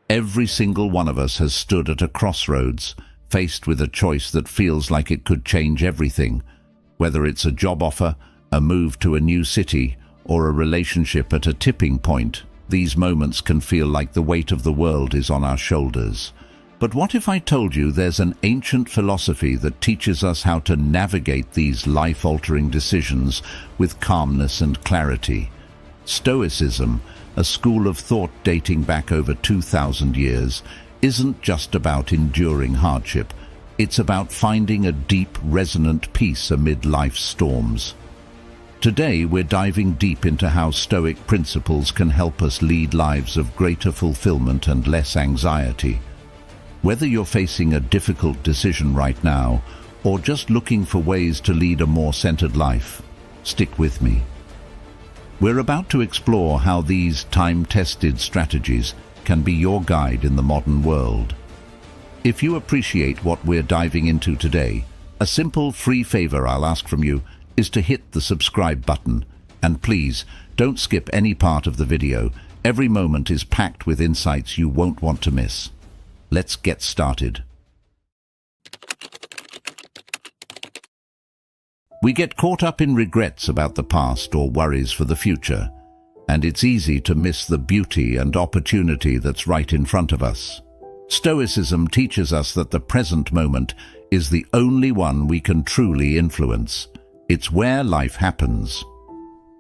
Every single one of us has stood at a crossroads, faced with a choice that feels like it could change everything. Whether it's a job offer, a move to a new city, or a relationship at a tipping point, these moments can feel like the weight of the world is on our shoulders. But what if I told you there's an ancient philosophy that teaches us how to navigate these life-altering decisions with calmness and clarity? Stoicism, a school of thought dating back over 2,000 years, isn't just about enduring hardship. It's about finding a deep, resonant peace amid life's storms. Today, we're diving deep into how Stoic principles can help us lead lives of greater fulfillment and less anxiety. Whether you're facing a difficult decision right now, or just looking for ways to lead a more centered life, stick with me. We're about to explore how these time-tested strategies can be your guide in the modern world. If you appreciate what we're diving into today, a simple free favor I'll ask from you is to hit the subscribe button. And please, don't skip any part of the video. Every moment is packed with insights you won't want to miss. Let's get started. We get caught up in regrets about the past or worries for the future, and it's easy to miss the beauty and opportunity that's right in front of us. Stoicism teaches us that the present moment is the only one we can truly influence. It's where life happens.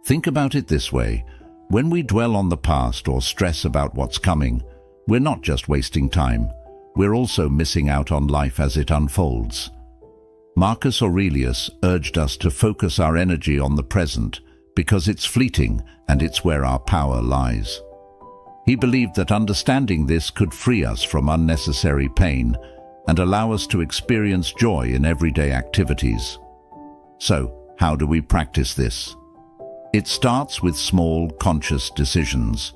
Think about it this way. When we dwell on the past or stress about what's coming, we're not just wasting time. We're also missing out on life as it unfolds. Marcus Aurelius urged us to focus our energy on the present because it's fleeting and it's where our power lies. He believed that understanding this could free us from unnecessary pain and allow us to experience joy in everyday activities. So, how do we practice this? It starts with small, conscious decisions.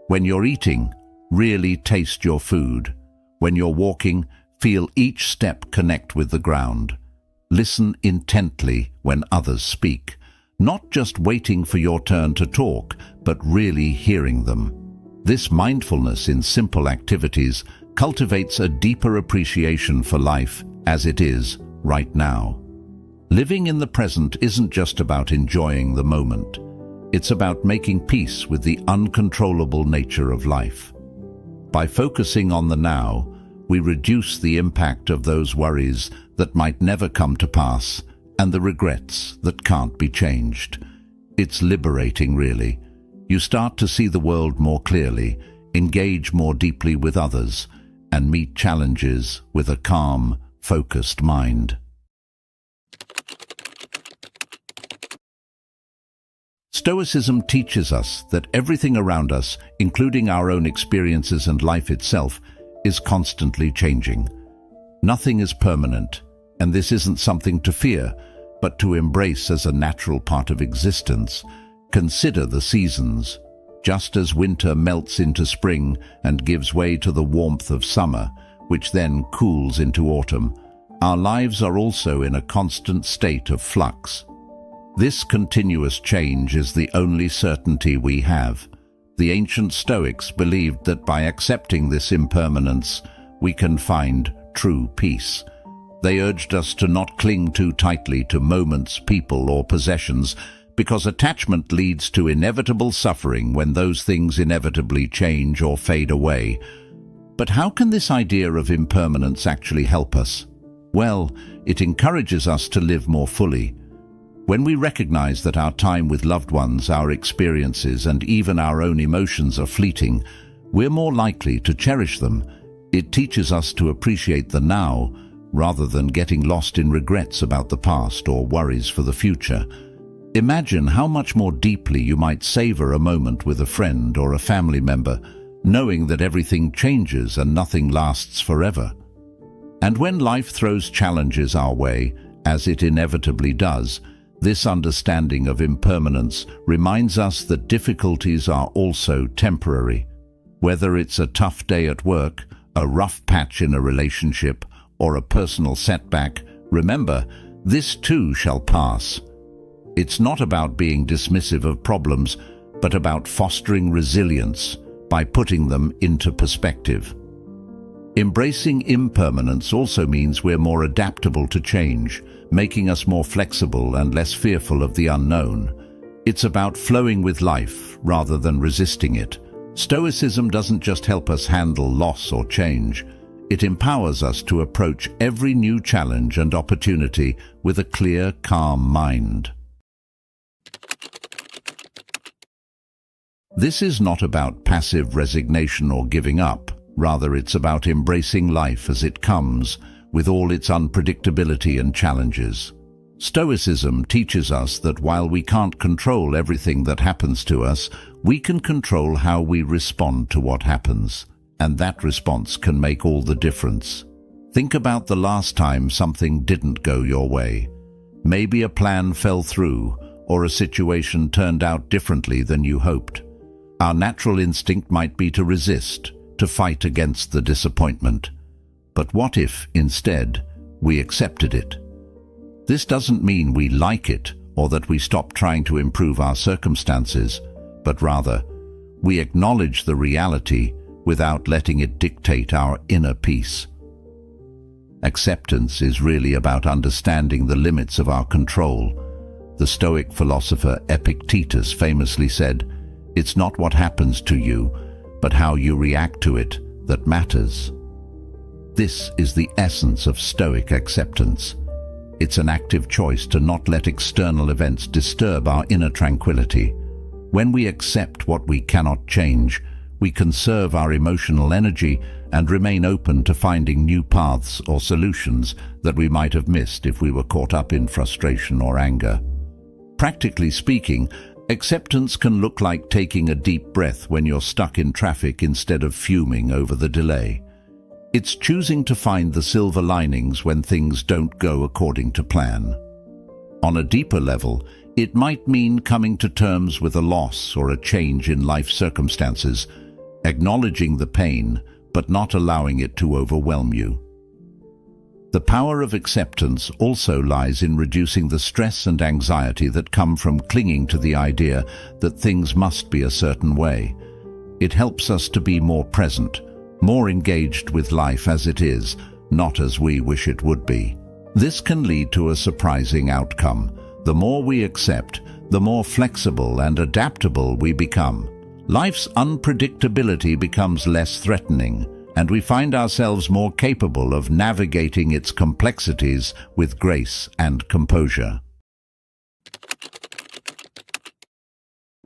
When you're eating, really taste your food. When you're walking, feel each step connect with the ground. Listen intently when others speak, not just waiting for your turn to talk, but really hearing them. This mindfulness in simple activities cultivates a deeper appreciation for life as it is right now. Living in the present isn't just about enjoying the moment. It's about making peace with the uncontrollable nature of life. By focusing on the now, we reduce the impact of those worries that might never come to pass and the regrets that can't be changed. It's liberating, really. You start to see the world more clearly, engage more deeply with others, and meet challenges with a calm, focused mind. Stoicism teaches us that everything around us, including our own experiences and life itself, is constantly changing. Nothing is permanent, and this isn't something to fear, but to embrace as a natural part of existence. Consider the seasons. Just as winter melts into spring and gives way to the warmth of summer, which then cools into autumn, our lives are also in a constant state of flux. This continuous change is the only certainty we have. The ancient Stoics believed that by accepting this impermanence, we can find true peace. They urged us to not cling too tightly to moments, people, or possessions, because attachment leads to inevitable suffering when those things inevitably change or fade away. But how can this idea of impermanence actually help us? Well, it encourages us to live more fully. When we recognize that our time with loved ones, our experiences, and even our own emotions are fleeting, we're more likely to cherish them. It teaches us to appreciate the now, rather than getting lost in regrets about the past or worries for the future. Imagine how much more deeply you might savor a moment with a friend or a family member, knowing that everything changes and nothing lasts forever. And when life throws challenges our way, as it inevitably does, this understanding of impermanence reminds us that difficulties are also temporary. Whether it's a tough day at work, a rough patch in a relationship, or a personal setback, remember, this too shall pass. It's not about being dismissive of problems, but about fostering resilience, by putting them into perspective. Embracing impermanence also means we're more adaptable to change, making us more flexible and less fearful of the unknown. It's about flowing with life rather than resisting it. Stoicism doesn't just help us handle loss or change. It empowers us to approach every new challenge and opportunity with a clear, calm mind. This is not about passive resignation or giving up. Rather, it's about embracing life as it comes, with all its unpredictability and challenges. Stoicism teaches us that while we can't control everything that happens to us, we can control how we respond to what happens, and that response can make all the difference. Think about the last time something didn't go your way. Maybe a plan fell through, or a situation turned out differently than you hoped. Our natural instinct might be to resist, to fight against the disappointment. But what if, instead, we accepted it? This doesn't mean we like it or that we stop trying to improve our circumstances, but rather, we acknowledge the reality without letting it dictate our inner peace. Acceptance is really about understanding the limits of our control. The Stoic philosopher Epictetus famously said, "It's not what happens to you, but how you react to it that matters." This is the essence of Stoic acceptance. It's an active choice to not let external events disturb our inner tranquility. When we accept what we cannot change, we conserve our emotional energy and remain open to finding new paths or solutions that we might have missed if we were caught up in frustration or anger. Practically speaking, acceptance can look like taking a deep breath when you're stuck in traffic instead of fuming over the delay. It's choosing to find the silver linings when things don't go according to plan. On a deeper level, it might mean coming to terms with a loss or a change in life circumstances, acknowledging the pain, but not allowing it to overwhelm you. The power of acceptance also lies in reducing the stress and anxiety that come from clinging to the idea that things must be a certain way. It helps us to be more present, more engaged with life as it is, not as we wish it would be. This can lead to a surprising outcome. The more we accept, the more flexible and adaptable we become. Life's unpredictability becomes less threatening, and we find ourselves more capable of navigating its complexities with grace and composure.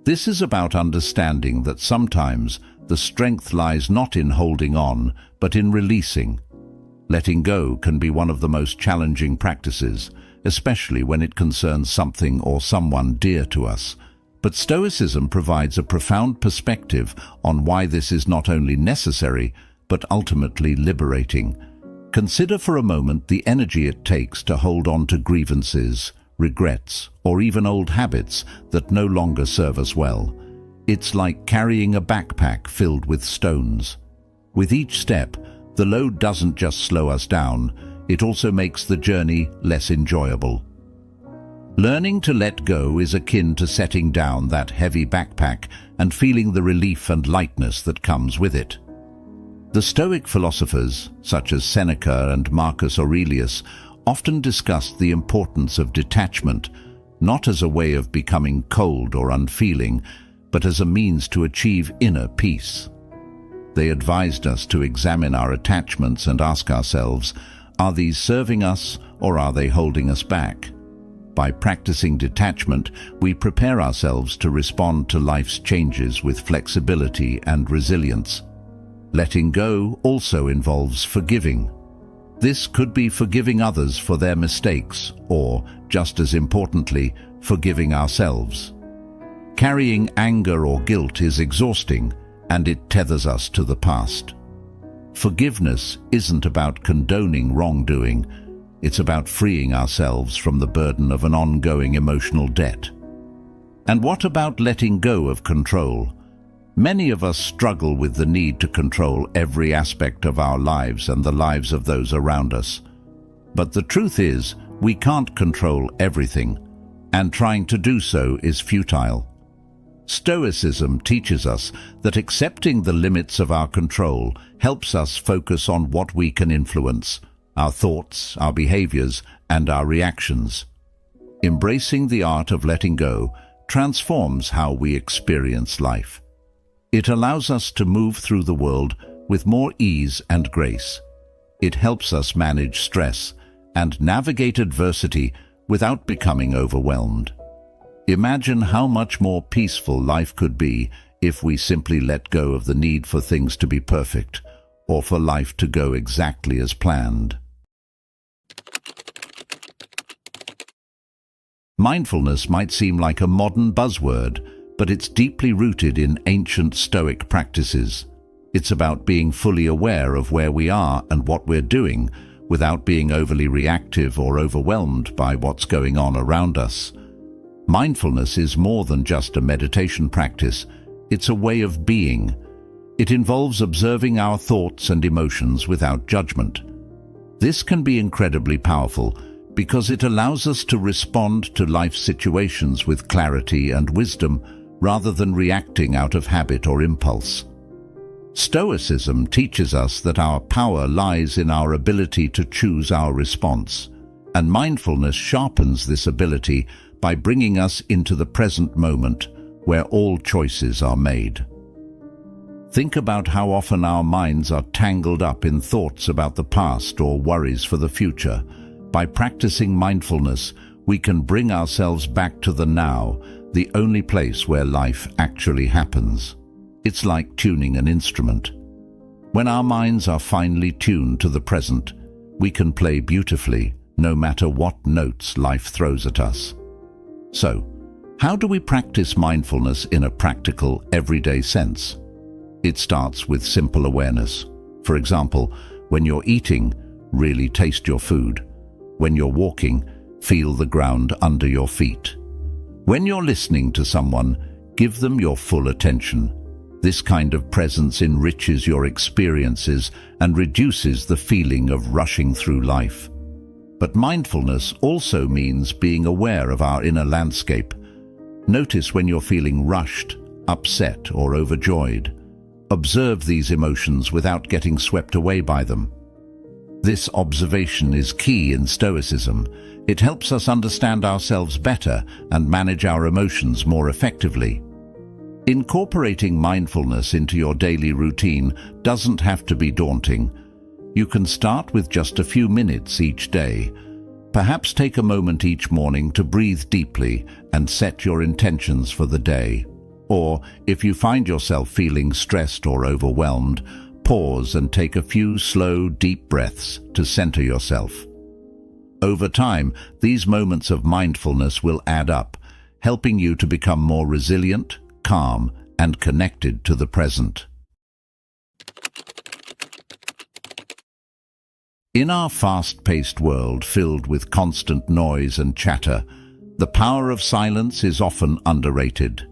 This is about understanding that sometimes the strength lies not in holding on, but in releasing. Letting go can be one of the most challenging practices, especially when it concerns something or someone dear to us. But Stoicism provides a profound perspective on why this is not only necessary, but ultimately liberating. Consider for a moment the energy it takes to hold on to grievances, regrets, or even old habits that no longer serve us well. It's like carrying a backpack filled with stones. With each step, the load doesn't just slow us down, it also makes the journey less enjoyable. Learning to let go is akin to setting down that heavy backpack and feeling the relief and lightness that comes with it. The Stoic philosophers, such as Seneca and Marcus Aurelius, often discussed the importance of detachment, not as a way of becoming cold or unfeeling, but as a means to achieve inner peace. They advised us to examine our attachments and ask ourselves, are these serving us or are they holding us back? By practicing detachment, we prepare ourselves to respond to life's changes with flexibility and resilience. Letting go also involves forgiving. This could be forgiving others for their mistakes or, just as importantly, forgiving ourselves. Carrying anger or guilt is exhausting, and it tethers us to the past. Forgiveness isn't about condoning wrongdoing, it's about freeing ourselves from the burden of an ongoing emotional debt. And what about letting go of control? Many of us struggle with the need to control every aspect of our lives and the lives of those around us. But the truth is, we can't control everything, and trying to do so is futile. Stoicism teaches us that accepting the limits of our control helps us focus on what we can influence: our thoughts, our behaviors, and our reactions. Embracing the art of letting go transforms how we experience life. It allows us to move through the world with more ease and grace. It helps us manage stress and navigate adversity without becoming overwhelmed. Imagine how much more peaceful life could be if we simply let go of the need for things to be perfect, or for life to go exactly as planned. Mindfulness might seem like a modern buzzword, but it's deeply rooted in ancient Stoic practices. It's about being fully aware of where we are and what we're doing, without being overly reactive or overwhelmed by what's going on around us. Mindfulness is more than just a meditation practice. It's a way of being. It involves observing our thoughts and emotions without judgment. This can be incredibly powerful because it allows us to respond to life situations with clarity and wisdom rather than reacting out of habit or impulse. Stoicism teaches us that our power lies in our ability to choose our response, and mindfulness sharpens this ability by bringing us into the present moment where all choices are made. Think about how often our minds are tangled up in thoughts about the past or worries for the future. By practicing mindfulness, we can bring ourselves back to the now, the only place where life actually happens. It's like tuning an instrument. When our minds are finely tuned to the present, we can play beautifully, no matter what notes life throws at us. So, how do we practice mindfulness in a practical, everyday sense? It starts with simple awareness. For example, when you're eating, really taste your food. When you're walking, feel the ground under your feet. When you're listening to someone, give them your full attention. This kind of presence enriches your experiences and reduces the feeling of rushing through life. But mindfulness also means being aware of our inner landscape. Notice when you're feeling rushed, upset, or overjoyed. Observe these emotions without getting swept away by them. This observation is key in Stoicism. It helps us understand ourselves better and manage our emotions more effectively. Incorporating mindfulness into your daily routine doesn't have to be daunting. You can start with just a few minutes each day. Perhaps take a moment each morning to breathe deeply and set your intentions for the day. Or, if you find yourself feeling stressed or overwhelmed, pause and take a few slow, deep breaths to center yourself. Over time, these moments of mindfulness will add up, helping you to become more resilient, calm, and connected to the present. In our fast-paced world filled with constant noise and chatter, the power of silence is often underrated.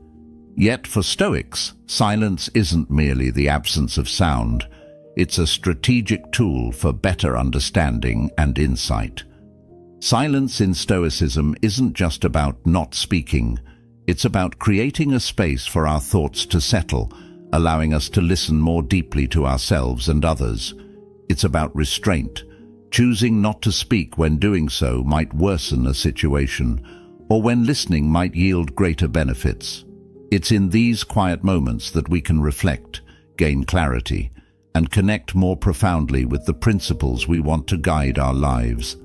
Yet for Stoics, silence isn't merely the absence of sound. It's a strategic tool for better understanding and insight. Silence in Stoicism isn't just about not speaking. It's about creating a space for our thoughts to settle, allowing us to listen more deeply to ourselves and others. It's about restraint. Choosing not to speak when doing so might worsen a situation, or when listening might yield greater benefits. It's in these quiet moments that we can reflect, gain clarity, and connect more profoundly with the principles we want to guide our lives.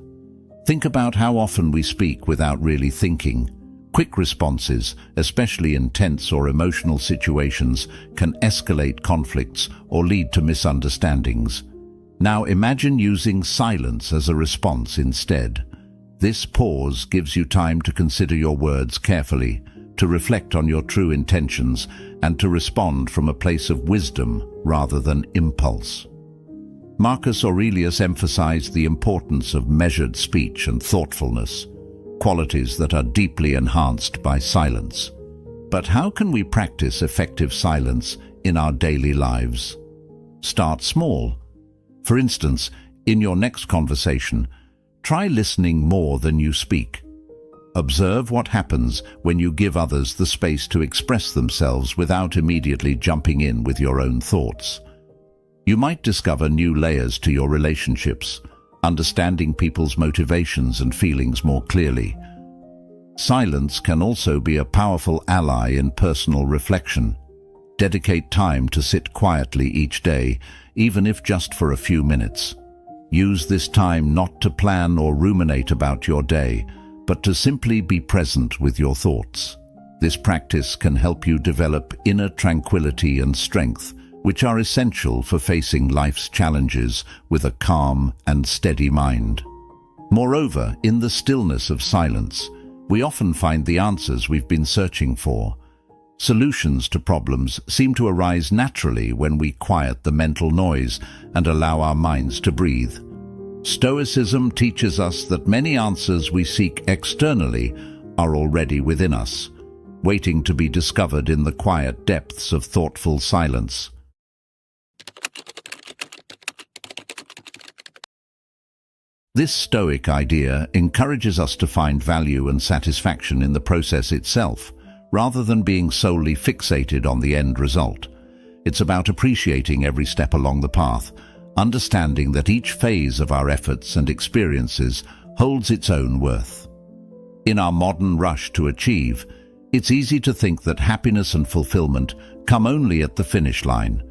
Think about how often we speak without really thinking. Quick responses, especially in tense or emotional situations, can escalate conflicts or lead to misunderstandings. Now imagine using silence as a response instead. This pause gives you time to consider your words carefully, to reflect on your true intentions, and to respond from a place of wisdom rather than impulse. Marcus Aurelius emphasized the importance of measured speech and thoughtfulness, qualities that are deeply enhanced by silence. But how can we practice effective silence in our daily lives? Start small. For instance, in your next conversation, try listening more than you speak. observe what happens when you give others the space to express themselves without immediately jumping in with your own thoughts. You might discover new layers to your relationships, understanding people's motivations and feelings more clearly. Silence can also be a powerful ally in personal reflection. Dedicate time to sit quietly each day, even if just for a few minutes. Use this time not to plan or ruminate about your day, but to simply be present with your thoughts. This practice can help you develop inner tranquility and strength, which are essential for facing life's challenges with a calm and steady mind. Moreover, in the stillness of silence, we often find the answers we've been searching for. Solutions to problems seem to arise naturally when we quiet the mental noise and allow our minds to breathe. Stoicism teaches us that many answers we seek externally are already within us, waiting to be discovered in the quiet depths of thoughtful silence. This Stoic idea encourages us to find value and satisfaction in the process itself, rather than being solely fixated on the end result. It's about appreciating every step along the path, understanding that each phase of our efforts and experiences holds its own worth. In our modern rush to achieve, it's easy to think that happiness and fulfillment come only at the finish line,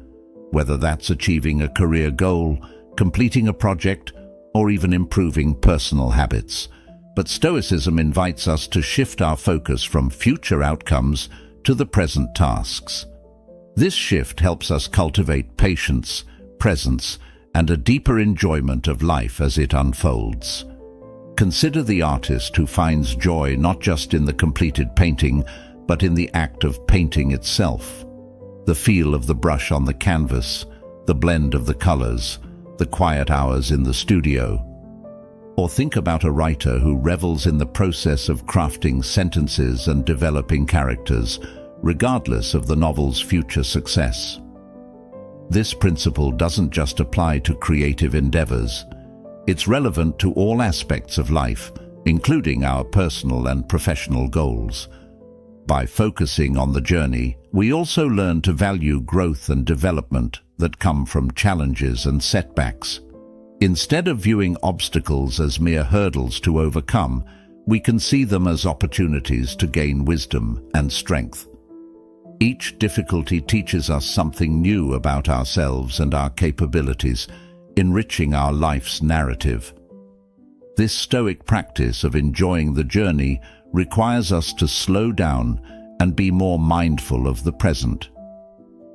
whether that's achieving a career goal, completing a project, or even improving personal habits. But Stoicism invites us to shift our focus from future outcomes to the present tasks. This shift helps us cultivate patience, presence, and a deeper enjoyment of life as it unfolds. Consider the artist who finds joy not just in the completed painting, but in the act of painting itself. The feel of the brush on the canvas, the blend of the colors, the quiet hours in the studio. Or think about a writer who revels in the process of crafting sentences and developing characters, regardless of the novel's future success. This principle doesn't just apply to creative endeavors. It's relevant to all aspects of life, including our personal and professional goals. By focusing on the journey, we also learn to value growth and development that come from challenges and setbacks. Instead of viewing obstacles as mere hurdles to overcome, we can see them as opportunities to gain wisdom and strength. Each difficulty teaches us something new about ourselves and our capabilities, enriching our life's narrative. This Stoic practice of enjoying the journey requires us to slow down and be more mindful of the present.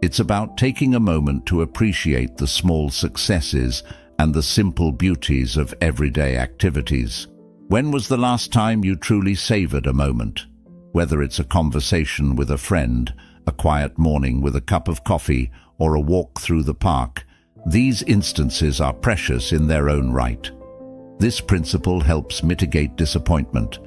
It's about taking a moment to appreciate the small successes and the simple beauties of everyday activities. When was the last time you truly savored a moment? Whether it's a conversation with a friend, a quiet morning with a cup of coffee, or a walk through the park, these instances are precious in their own right. This principle helps mitigate disappointment.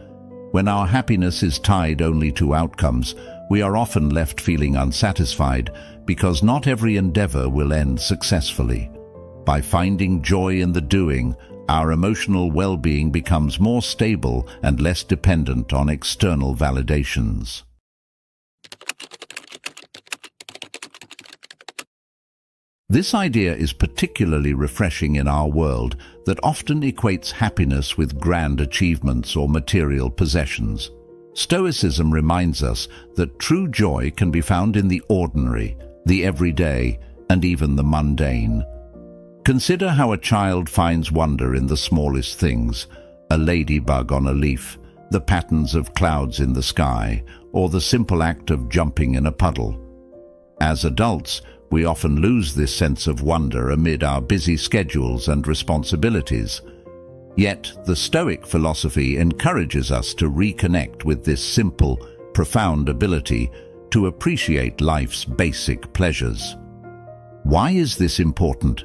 When our happiness is tied only to outcomes, we are often left feeling unsatisfied because not every endeavor will end successfully. By finding joy in the doing, our emotional well-being becomes more stable and less dependent on external validations. This idea is particularly refreshing in our world that often equates happiness with grand achievements or material possessions. Stoicism reminds us that true joy can be found in the ordinary, the everyday, and even the mundane. Consider how a child finds wonder in the smallest things, a ladybug on a leaf, the patterns of clouds in the sky, or the simple act of jumping in a puddle. As adults, we often lose this sense of wonder amid our busy schedules and responsibilities. Yet, the Stoic philosophy encourages us to reconnect with this simple, profound ability to appreciate life's basic pleasures. Why is this important?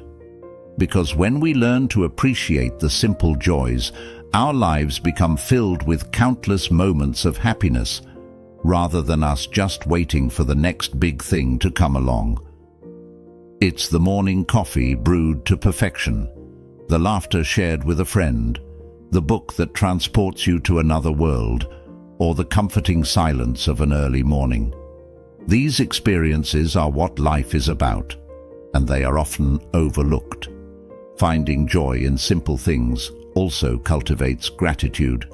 Because when we learn to appreciate the simple joys, our lives become filled with countless moments of happiness, rather than us just waiting for the next big thing to come along. It's the morning coffee brewed to perfection, the laughter shared with a friend, the book that transports you to another world, or the comforting silence of an early morning. These experiences are what life is about, and they are often overlooked. Finding joy in simple things also cultivates gratitude.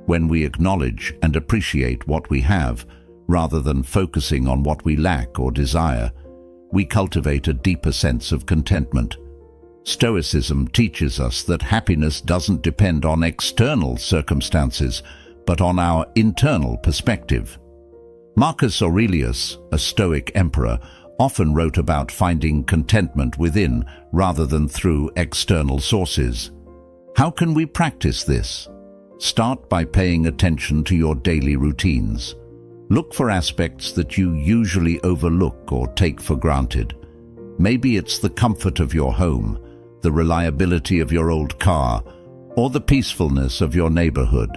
When we acknowledge and appreciate what we have, rather than focusing on what we lack or desire, we cultivate a deeper sense of contentment. Stoicism teaches us that happiness doesn't depend on external circumstances, but on our internal perspective. Marcus Aurelius, a Stoic emperor, often wrote about finding contentment within rather than through external sources. How can we practice this? Start by paying attention to your daily routines. Look for aspects that you usually overlook or take for granted. Maybe it's the comfort of your home, the reliability of your old car, or the peacefulness of your neighborhood.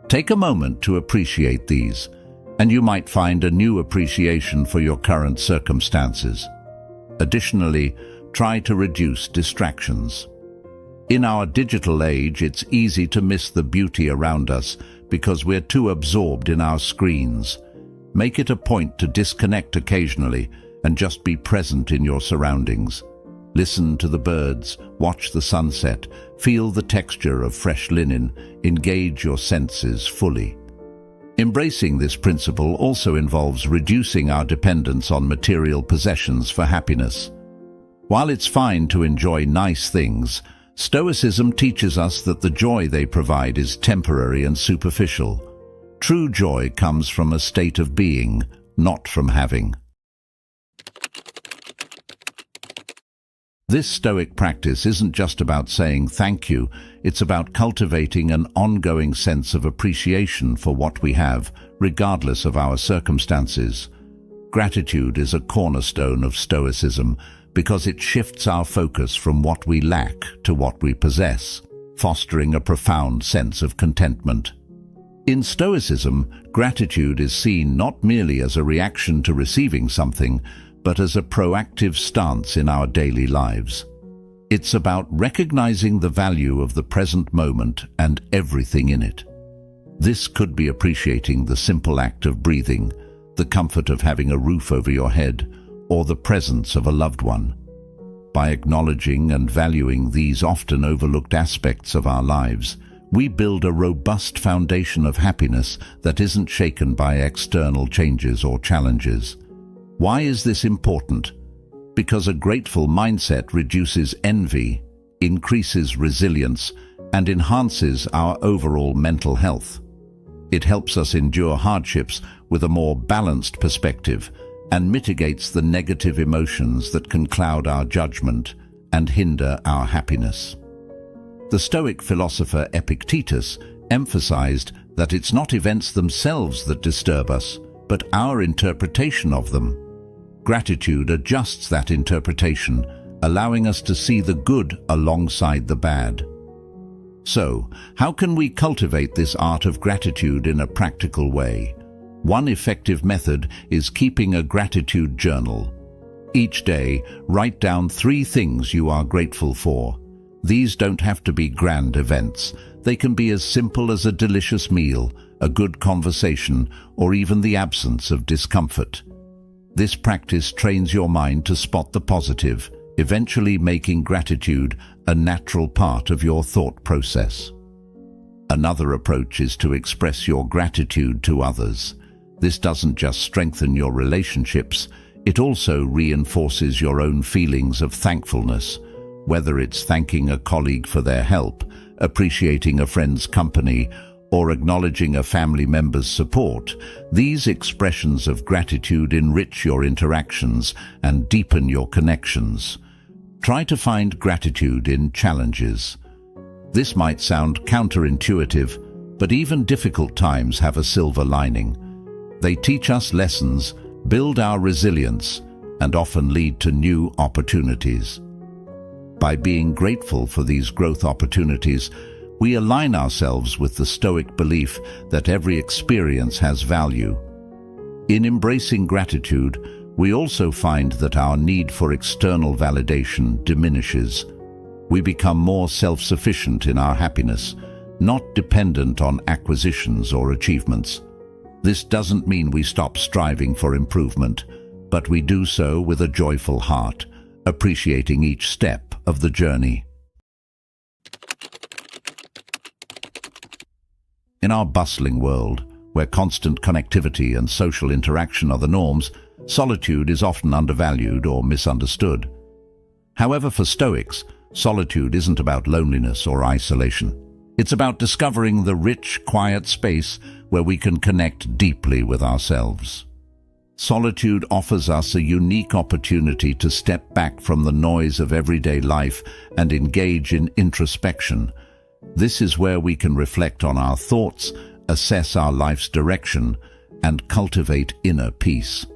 Take a moment to appreciate these, and you might find a new appreciation for your current circumstances. Additionally, try to reduce distractions. In our digital age, it's easy to miss the beauty around us because we're too absorbed in our screens. Make it a point to disconnect occasionally and just be present in your surroundings. Listen to the birds, watch the sunset, feel the texture of fresh linen, engage your senses fully. Embracing this principle also involves reducing our dependence on material possessions for happiness. While it's fine to enjoy nice things, Stoicism teaches us that the joy they provide is temporary and superficial. True joy comes from a state of being, not from having. This Stoic practice isn't just about saying thank you, it's about cultivating an ongoing sense of appreciation for what we have, regardless of our circumstances. Gratitude is a cornerstone of Stoicism because it shifts our focus from what we lack to what we possess, fostering a profound sense of contentment. In Stoicism, gratitude is seen not merely as a reaction to receiving something, but as a proactive stance in our daily lives. It's about recognizing the value of the present moment and everything in it. This could be appreciating the simple act of breathing, the comfort of having a roof over your head, or the presence of a loved one. By acknowledging and valuing these often overlooked aspects of our lives, we build a robust foundation of happiness that isn't shaken by external changes or challenges. Why is this important? Because a grateful mindset reduces envy, increases resilience, and enhances our overall mental health. It helps us endure hardships with a more balanced perspective and mitigates the negative emotions that can cloud our judgment and hinder our happiness. The Stoic philosopher Epictetus emphasized that it's not events themselves that disturb us, but our interpretation of them. Gratitude adjusts that interpretation, allowing us to see the good alongside the bad. So, how can we cultivate this art of gratitude in a practical way? One effective method is keeping a gratitude journal. Each day, write down 3 things you are grateful for. These don't have to be grand events. They can be as simple as a delicious meal, a good conversation, or even the absence of discomfort. This practice trains your mind to spot the positive, eventually making gratitude a natural part of your thought process. Another approach is to express your gratitude to others. This doesn't just strengthen your relationships, it also reinforces your own feelings of thankfulness, whether it's thanking a colleague for their help, appreciating a friend's company, or acknowledging a family member's support. These expressions of gratitude enrich your interactions and deepen your connections. Try to find gratitude in challenges. This might sound counterintuitive, but even difficult times have a silver lining. They teach us lessons, build our resilience, and often lead to new opportunities. By being grateful for these growth opportunities, we align ourselves with the Stoic belief that every experience has value. In embracing gratitude, we also find that our need for external validation diminishes. We become more self-sufficient in our happiness, not dependent on acquisitions or achievements. This doesn't mean we stop striving for improvement, but we do so with a joyful heart, appreciating each step of the journey. In our bustling world, where constant connectivity and social interaction are the norms, solitude is often undervalued or misunderstood. However, for Stoics, solitude isn't about loneliness or isolation. It's about discovering the rich, quiet space where we can connect deeply with ourselves. Solitude offers us a unique opportunity to step back from the noise of everyday life and engage in introspection. This is where we can reflect on our thoughts, assess our life's direction, and cultivate inner peace.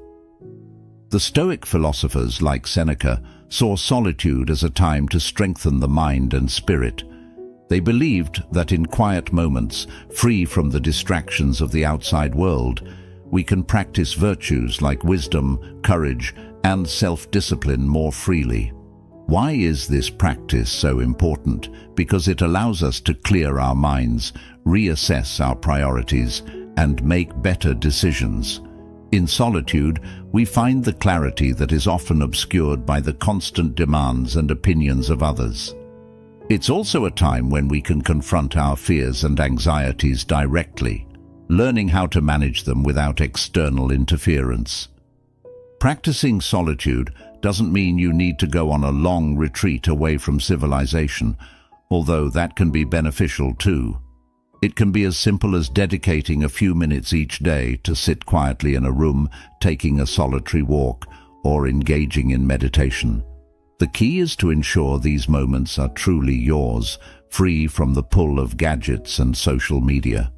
The Stoic philosophers like Seneca saw solitude as a time to strengthen the mind and spirit. They believed that in quiet moments, free from the distractions of the outside world, we can practice virtues like wisdom, courage, and self-discipline more freely. Why is this practice so important? Because it allows us to clear our minds, reassess our priorities, and make better decisions. In solitude, we find the clarity that is often obscured by the constant demands and opinions of others. It's also a time when we can confront our fears and anxieties directly, learning how to manage them without external interference. Practicing solitude doesn't mean you need to go on a long retreat away from civilization, although that can be beneficial too. It can be as simple as dedicating a few minutes each day to sit quietly in a room, taking a solitary walk, or engaging in meditation. The key is to ensure these moments are truly yours, free from the pull of gadgets and social media.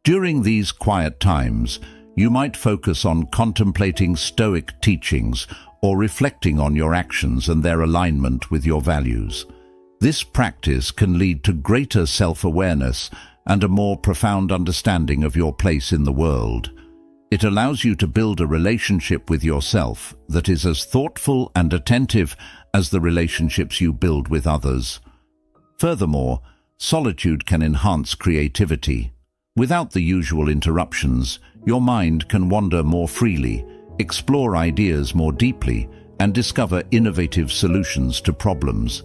During these quiet times, you might focus on contemplating Stoic teachings or reflecting on your actions and their alignment with your values. This practice can lead to greater self-awareness and a more profound understanding of your place in the world. It allows you to build a relationship with yourself that is as thoughtful and attentive as the relationships you build with others. Furthermore, solitude can enhance creativity. Without the usual interruptions, your mind can wander more freely, explore ideas more deeply, and discover innovative solutions to problems.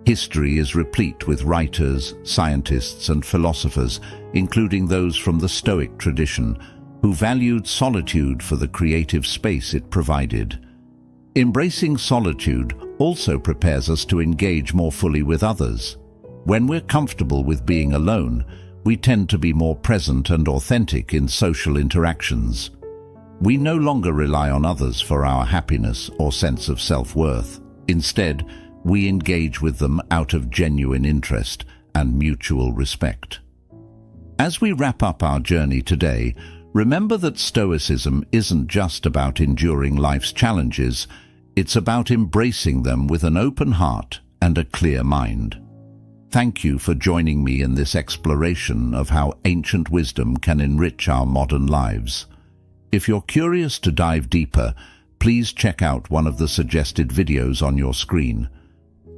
History is replete with writers, scientists, and philosophers, including those from the Stoic tradition, who valued solitude for the creative space it provided. Embracing solitude also prepares us to engage more fully with others. When we're comfortable with being alone, we tend to be more present and authentic in social interactions. We no longer rely on others for our happiness or sense of self-worth. Instead, we engage with them out of genuine interest and mutual respect. As we wrap up our journey today, remember that Stoicism isn't just about enduring life's challenges, it's about embracing them with an open heart and a clear mind. Thank you for joining me in this exploration of how ancient wisdom can enrich our modern lives. If you're curious to dive deeper, please check out one of the suggested videos on your screen.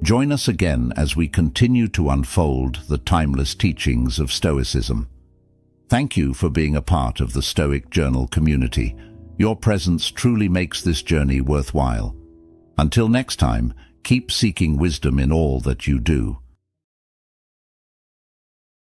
Join us again as we continue to unfold the timeless teachings of Stoicism. Thank you for being a part of the Stoic Journal community. Your presence truly makes this journey worthwhile. Until next time, keep seeking wisdom in all that you do.